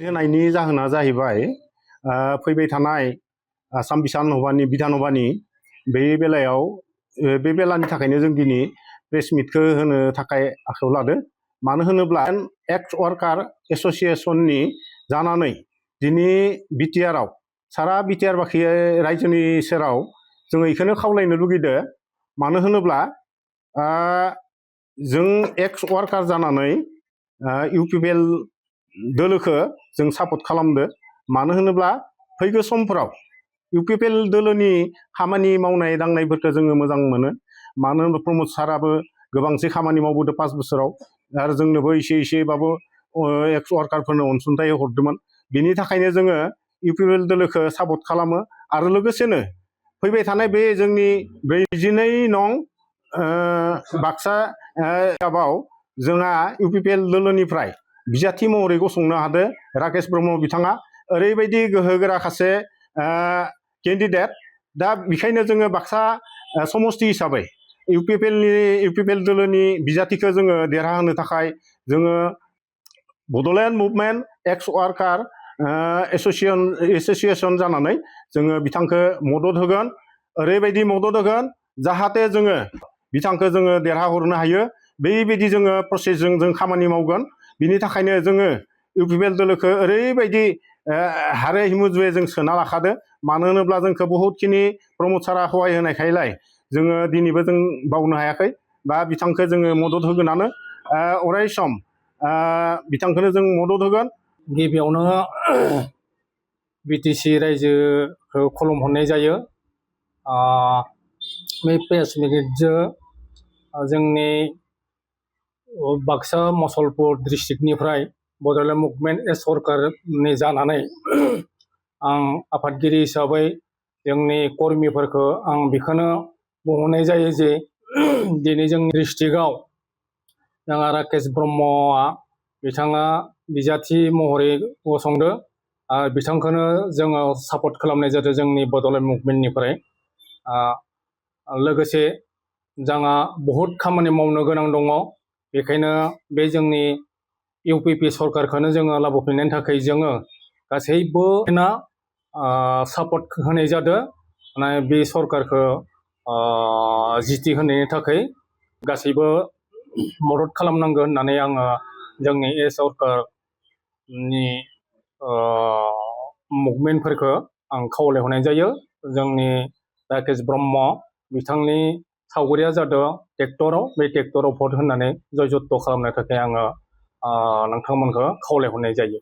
होनायनि जाहोना जाहैबाय फैबाय थानाय आसाम बिधानसभानि बे बेलायाव बे बेलानि थाखायनो जों दिनै प्रेस मिटखौ होनो थाखाय आखायाव लादो। मानो होनोब्ला एक्स वार्कार एस'सिएशननि जानानै दिनै बिटिआरआव सारा बिटिआर बाखि रायजोनि सेराव जोङो बेखौनो खावलायनो लुगैदो। मानो होनोब्ला जों एक्स वार्कार जानानै इउपिपिएल दोलोखौ जों सापर्ट खालामदो। मानो होनोब्ला फैगौ समफोराव इउपिपिएल दोलोनि खामानि मावनाय दांनायफोरखौ जोङो मोजां मोनो। मानो होनोब्ला प्रमद साराबो गोबांसे खामानि मावबोदों 5 बोसोराव आरो जोंनोबो एसेबाबो एक्स वार्कारफोरनो अनसुंथाइ हरदोंमोन। बिनि थाखायनो जोङो इउपिपिएल दोलोखौ सापर्ट खालामो। आरो लोगोसेनो फैबाय थानाय बे जोंनि 42 नं बाक्सा कापआव जोंहा इउपिपिएल दोलोनिफ्राय बिजाथि महरै गसंनो हादों राकेश ब्रह्म बिथाङा। ओरैबायदि गोहोगोरा सासे केन्डिडेट। दा बेखायनो जोङो बाक्सा समस्ति हिसाबै इउपिपिएल दोलोनि बिजाथिखौ जोङो देरहाहोनो थाखाय जोङो बड'लेण्ड मुभमेन्ट एक्स वार्कार एस'सिएशन जानानै जोङो बिथांखौ मदद होगोन। ओरैबायदि मदद होगोन जाहाथे जोङो बिथांखौ जोङो देरहाहरनो हायो। बेबायदि जोङो प्रसेसजों जों खामानि मावगोन। बिनि थाखायनो जोङो इउपिपिएल दोलोखौ ओरैबायदि हारे हिमुजुवे जों सोना लाखादो। मानो होनोब्ला जोंखौ बहुतखिनि प्रमद सारा सहाय होनायखायलाय जोङो दिनैबो जों बावनो हायाखै बा बिथांखौ जोङो मदद होगोनानो अराय सम बिथांखौनो जों मदद होगोन। गिबियावनो बिटिसि रायजोखौ खुलुमहरनाय जायो। बे प्रेस मिटजों जोंनि बाक्सा मसलपुर डिस्ट्रिक्टनिफ्राय बड'लेण्ड मुभमेन्ट एक्स वार्कारनि जानानै आं आफादगिरि हिसाबै जोंनि कर्मिफोरखौ आं बेखौनो बुंहरनाय जायो जे दिनै जोंनि डिस्ट्रिक्टआव जोंहा राकेश ब्रह्मआ बिथाङा बिजाथि महरै गसंदो। बिथांखौनो जोङो सापर्ट खालामनाय जादों जोंनि बड'लेण्ड मुभमेन्टनिफ्राय। लोगोसे जोंहा बहुद खामानि मावनो गोनां दङ। बेखायनो बे जोंनि इउपिपि सरकारखौनो जोङो लाबोफिननायनि थाखाय जोङो गासैबो सापर्ट होनाय जादों। बे सरकारखौ जिथि होनायनि थाखाय गासैबो मदद खालामनांगौ होननानै आङो जोंनि एक्स वार्कारनि मुभमेन्टफोरखौ आं खावलायहरनाय जायो। जोंनि राकेश ब्रह्म बिथांनि सावगारिया जादों ट्रेक्टराव, बे ट्रेक्टराव भट होनानै जय जत्त खालामनो थाखाय आङो नोंथांमोनखौ खावलायहरनाय जायो।